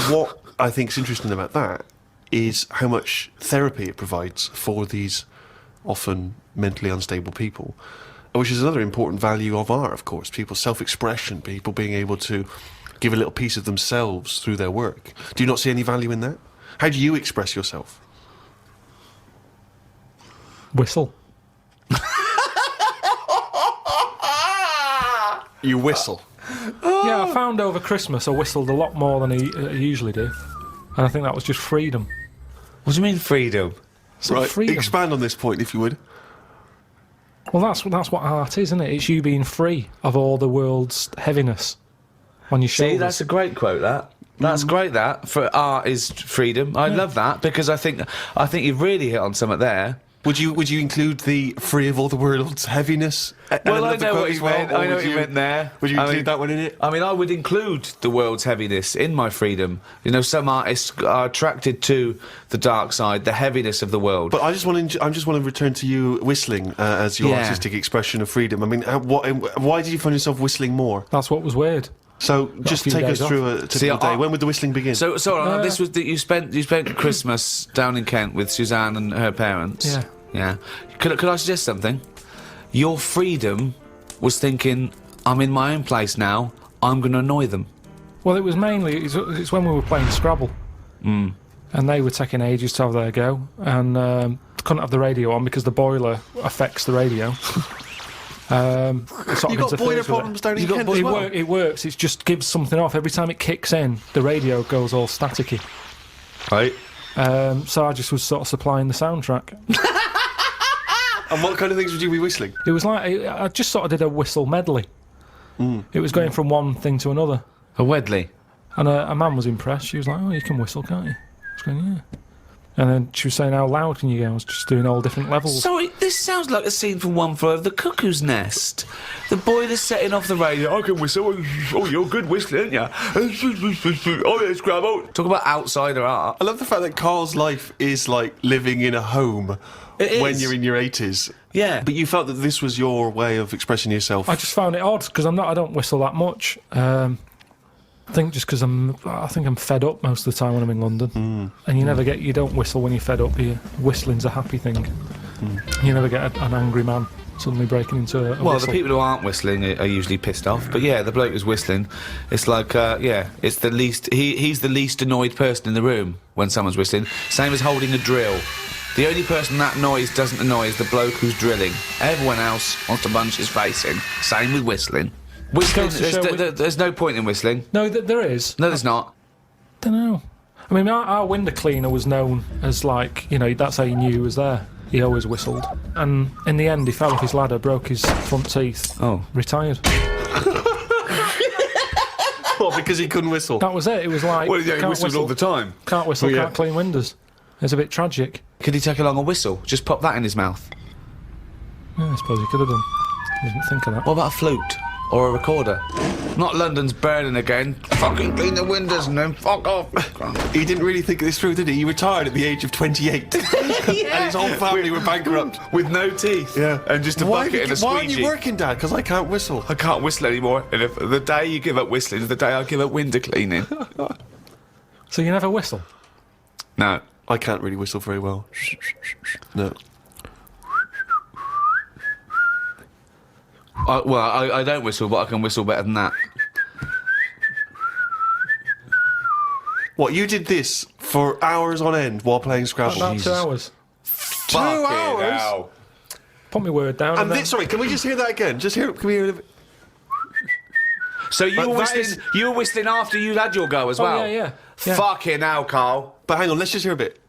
What I think is interesting about that is how much therapy it provides for these often mentally unstable people, which is another important value of art, of course. People's self-expression, people being able to give a little piece of themselves through their work. Do you not see any value in that? How do you express yourself? Whistle. You whistle. Yeah, I found over Christmas I whistled a lot more than I usually do. And I think that was just freedom. What do you mean freedom? Right, freedom. expand on this point, if you would. Well, that's what art is, isn't it? It's you being free of all the world's heaviness on your shoulders. See, that's a great quote, that. That's great, that. For art is freedom. I love that, because I think you've really hit on something there. Would you include the free of all the world's heaviness? Well, I know what you meant. I know what you meant there. Would you include that one in it? I mean, I would include the world's heaviness in my freedom. You know, some artists are attracted to the dark side, the heaviness of the world. But I just want to return to you whistling as your artistic expression of freedom. I mean, why did you find yourself whistling more? That's what was weird. So just take us through a typical day. When would the whistling begin? So this was that you spent Christmas down in Kent with Suzanne and her parents. Yeah. Yeah. Could I suggest something? Your freedom was thinking, I'm in my own place now, I'm going to annoy them. Well, it was mainly... It's when we were playing Scrabble. Mm. And they were taking ages to have their go. And couldn't have the radio on because the boiler affects the radio. You've got boiler problems down in Kent as well? It works. It just gives something off. Every time it kicks in, the radio goes all staticky. Right. So I just was sort of supplying the soundtrack. And what kind of things would you be whistling? It was like... I just sort of did a whistle medley. It was going from one thing to another. A Wedley? And a man was impressed. She was like, oh, you can whistle, can't you? I was going, yeah. And then she was saying, how loud can you go? I was just doing all different levels. Sorry, this sounds like a scene from One Flew Over the Cuckoo's Nest. The boiler's setting off the radio. I can whistle. Oh, you're good whistling, aren't you? Oh, yeah, Scrabble. Talk about outsider art. I love the fact that Carl's life is like living in a home when you're in your 80s. Yeah. But you felt that this was your way of expressing yourself. I just found it odd, because I don't whistle that much. I think just because I think I'm fed up most of the time when I'm in London. And you don't whistle when you're fed up. Whistling's a happy thing. You never get an angry man suddenly breaking into a Well, whistle. the people who aren't whistling are usually pissed off. But yeah, the bloke who's whistling, it's like, it's the least... He's the least annoyed person in the room when someone's whistling. Same as holding a drill. The only person that noise doesn't annoy is the bloke who's drilling. Everyone else wants to bunch his face in. Same with whistling. Whistling, there's no point in whistling. No, there is. No, there's not. Don't know. I mean, our window cleaner was known as, like, you know, that's how you knew he was there. He always whistled. And in the end, he fell off his ladder, broke his front teeth. Oh. Retired. What, because he couldn't whistle? That was it. It was like... Well, yeah, he whistled all the time. Can't whistle, Well, yeah. can't clean windows. It's a bit tragic. Could he take along a whistle? Just pop that in his mouth. Yeah, I suppose he could have done. I didn't think of that. What about a flute? Or a recorder? Not London's burning again. Fucking clean the windows and then fuck off. He didn't really think this through, did he? He retired at the age of 28. And his whole family were bankrupt. With no teeth. Yeah. And just a bucket and a squeegee. Why aren't you working, Dad? Because I can't whistle. I can't whistle anymore. And if the day you give up whistling is the day I give up window cleaning. So you never whistle? No. I can't really whistle very well. No. I don't whistle, but I can whistle better than that. What, you did this for hours on end while playing Scrabble? About 2 hours. 2 hours? Put my word down. And this, sorry, can we just hear that again? Can we hear it? So you were whistling after you'd had your go as well? Oh, yeah. Fucking hell, Carl. But hang on, let's just hear a bit.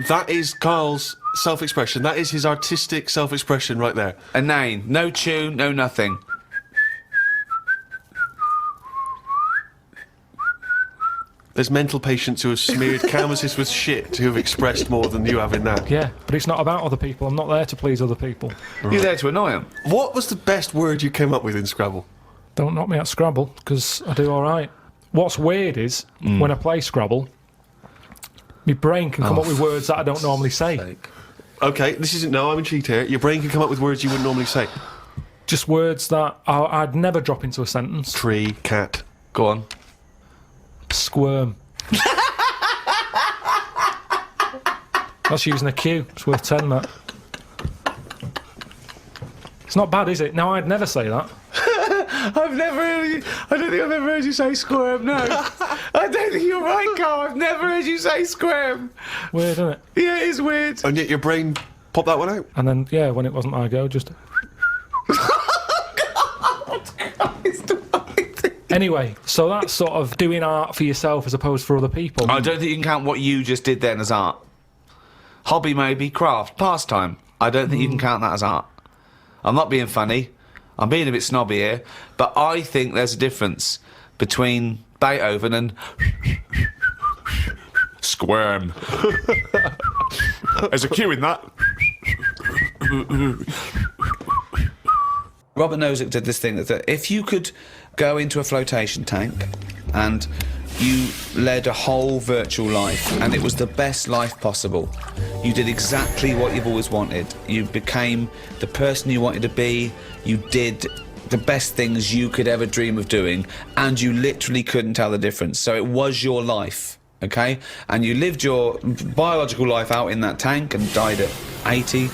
That is Carl's self-expression. That is his artistic self-expression right there. A name. No tune, no nothing. There's mental patients who have smeared canvases with shit who have expressed more than you have in that. Yeah, but it's not about other people. I'm not there to please other people. Right. You're there to annoy them. What was the best word you came up with in Scrabble? Don't knock me at Scrabble, because I do all right. What's weird is, when I play Scrabble, my brain can come up with words that I don't normally say. OK, this isn't... No, I'm intrigued here. Your brain can come up with words you wouldn't normally say. Just words that I'd never drop into a sentence. Tree, cat. Go on. Squirm. That's using a Q. It's worth 10, that. It's not bad, is it? No, I'd never say that. I've never heard you... I don't think I've ever heard you say squirm, no. I don't think you're right, Carl. I've never heard you say squirm. Weird, isn't it? Yeah, it is weird. And yet your brain popped that one out. And then, yeah, when it wasn't my go, just... Anyway, so that's sort of doing art for yourself as opposed for other people. I don't think you can count what you just did then as art. Hobby maybe, craft, pastime. I don't think you can count that as art. I'm not being funny. I'm being a bit snobby here. But I think there's a difference between Beethoven and... Squirm. There's a cue in that. Robert Nozick did this thing that if you could go into a flotation tank and you led a whole virtual life and it was the best life possible, you did exactly what you've always wanted. You became the person you wanted to be, you did the best things you could ever dream of doing, and you literally couldn't tell the difference. So it was your life, okay? And you lived your biological life out in that tank and died at 80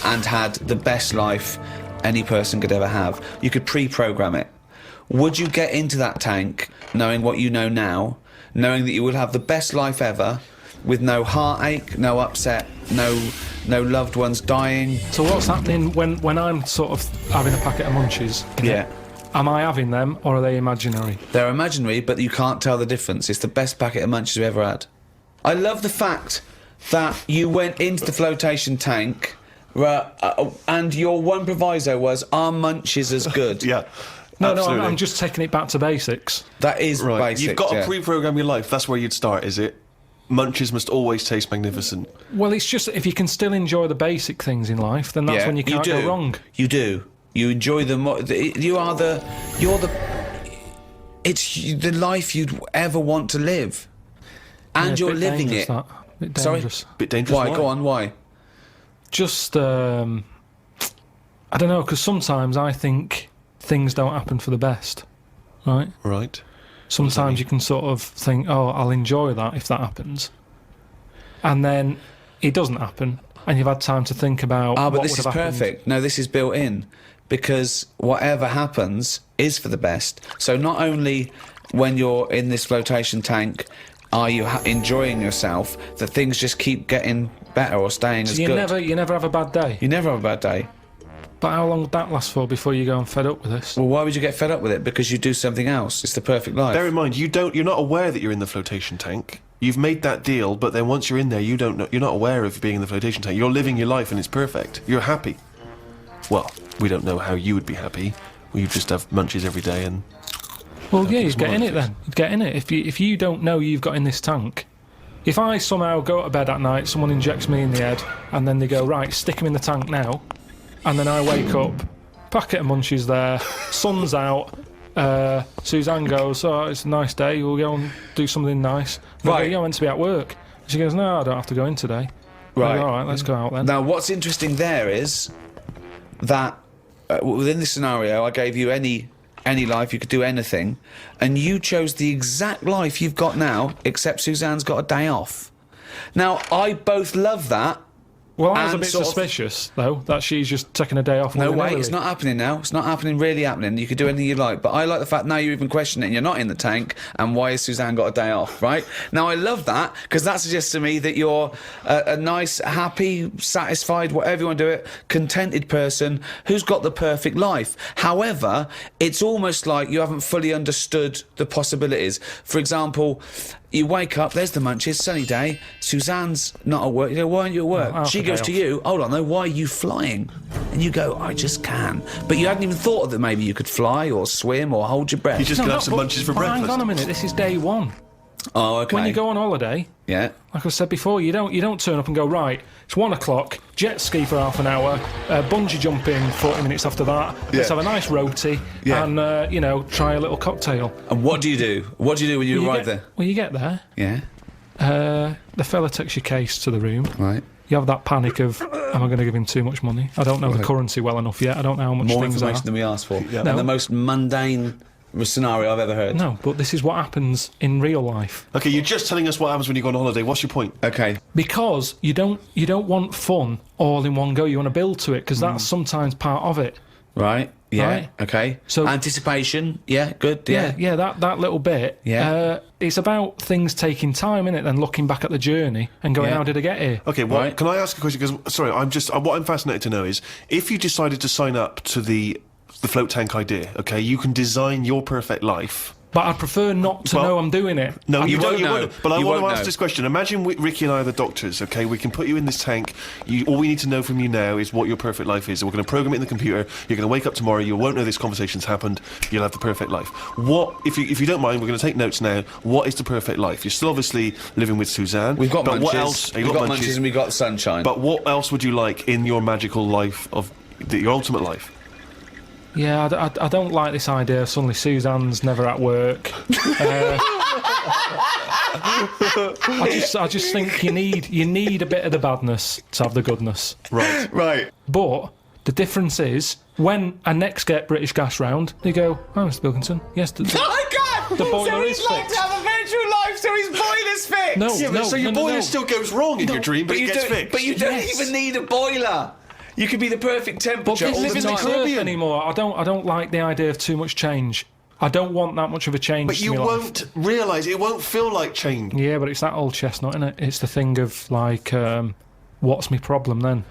and had the best life any person could ever have. You could pre-program it. Would you get into that tank knowing what you know now, knowing that you will have the best life ever, with no heartache, no upset, no loved ones dying? So what's happening when I'm sort of having a packet of munchies? Yeah. Am I having them, or are they imaginary? They're imaginary, but you can't tell the difference. It's the best packet of munchies we've ever had. I love the fact that you went into the flotation tank, and your one proviso was, are munchies as good? Yeah. No, absolutely. I'm just taking it back to basics. That is Right. basic. You've got to pre-program your life. That's where you'd start, is it? Munchies must always taste magnificent. Well, it's just if you can still enjoy the basic things in life, then that's when you can't go wrong. You do. You enjoy them. It's the life you'd ever want to live, and Yeah, you're living it. Bit Sorry? dangerous. Bit dangerous. Why? Go on. Why? Just, I don't know, because sometimes I think things don't happen for the best, right? Right. Sometimes you can sort of think, oh, I'll enjoy that if that happens. And then it doesn't happen, and you've had time to think about but what this would is have happened. perfect. No, this is built in, because whatever happens is for the best. So not only when you're in this flotation tank are you enjoying yourself, that things just keep getting better or staying as So good. you never have a bad day. You never have a bad day. But how long would that last for before you go and fed up with this? Well, why would you get fed up with it? Because you do something else. It's the perfect life. Bear in mind, you're not aware that you're in the flotation tank. You've made that deal, but then once you're in there, you don't know. You're not aware of being in the flotation tank. You're living your life, and it's perfect. You're happy. Well, we don't know how you would be happy. You just have munchies every day, and Well, yeah, you'd it's get in it marvellous. then. You'd get in it. If you don't know you've got in this tank, if I somehow go to bed at night, someone injects me in the head, and then they go, right, stick him in the tank now, and then I wake up, packet of munchies there, sun's out, Suzanne goes, oh, it's a nice day, we'll go and do something nice. And I go, Right. you're meant to be at work. She goes, no, I don't have to go in today. Right. I go, all right, let's go out then. Now, what's interesting there is that within this scenario, I gave you any life, you could do anything, and you chose the exact life you've got now, except Suzanne's got a day off. Now, I both love that. Well, I was a and bit sort of- suspicious, though, that she's just taking a day off. No way, willy-nilly. it's not happening now. It's not happening, really happening. You could do anything you like. But I like the fact now you're even questioning it. You're not in the tank, and why has Suzanne got a day off, right? Now, I love that, because that suggests to me that you're a nice, happy, satisfied, whatever you want to do it, contented person who's got the perfect life. However, it's almost like you haven't fully understood the possibilities. For example, you wake up, there's the munchies, sunny day, Suzanne's not at work. You go, why aren't you at work? Oh, She okay, goes to off. you, hold on though, why are you flying? And you go, I just can. But you hadn't even thought that maybe you could fly or swim or hold your breath. you just No, gonna no, have some but- munchies for but breakfast. Hang on a minute, this is day one. Oh, okay. When you go on holiday, Yeah. like I said before, you don't turn up and go, right, it's 1 o'clock, jet ski for half an hour, bungee jumping 40 minutes after that, let's Yeah. have a nice roti, Yeah. and, try a little cocktail. And what do you do? What do you do when you arrive there? Well, you get there, Yeah. the fella takes your case to the room, Right. you have that panic of, am I going to give him too much money? I don't know the currency well enough yet, I don't know how much More things information are. than we asked for. Yeah. And No. the most mundane scenario I've ever heard. No, but this is what happens in real life. Okay, you're just telling us what happens when you go on holiday. What's your point? Okay. Because you don't want fun all in one go. You want to build to it, because that's sometimes part of it. Right. Yeah. Right. Okay. So anticipation. Yeah. Good. Yeah. Yeah. That little bit. Yeah. It's about things taking time, innit? Then looking back at the journey and going, Yeah. how did I get here? Okay, well, Right. can I ask a question? Because, sorry, what I'm fascinated to know is, if you decided to sign up to the float tank idea, okay, you can design your perfect life. But I'd prefer not to Well, know I'm doing it. No, you won't don't. You know. won't. But I You want to won't ask know. this question. Imagine Ricky and I are the doctors, okay? We can put you in this tank. All we need to know from you now is what your perfect life is. We're going to program it in the computer. You're going to wake up tomorrow. You won't know this conversation's happened. You'll have the perfect life. What, if you don't mind, we're going to take notes now. What is the perfect life? You're still obviously living with Suzanne. We've got but munches. What else? We've got munches and we've got sunshine. But what else would you like in your magical life your ultimate life? Yeah, I don't like this idea of suddenly Suzanne's never at work. I just think you need a bit of the badness to have the goodness. Right. right. But the difference is, when I next get British Gas round, they go, "Oh, Mr. Pilkington, yes, Oh my God! The boiler so is he's like fixed." to have a virtual life, so his boiler's fixed. No, Yeah, but so your boiler still goes wrong in your dream, but it you gets don't. fixed. But you don't Yes. even need a boiler. You could be the perfect But temperature this all the isn't time. the Earth anymore. I don't like the idea of too much change. I don't want that much of a change. But to you my life. won't realise, it won't feel like change. Yeah, but it's that old chestnut, isn't it? It's the thing of like, what's my problem then?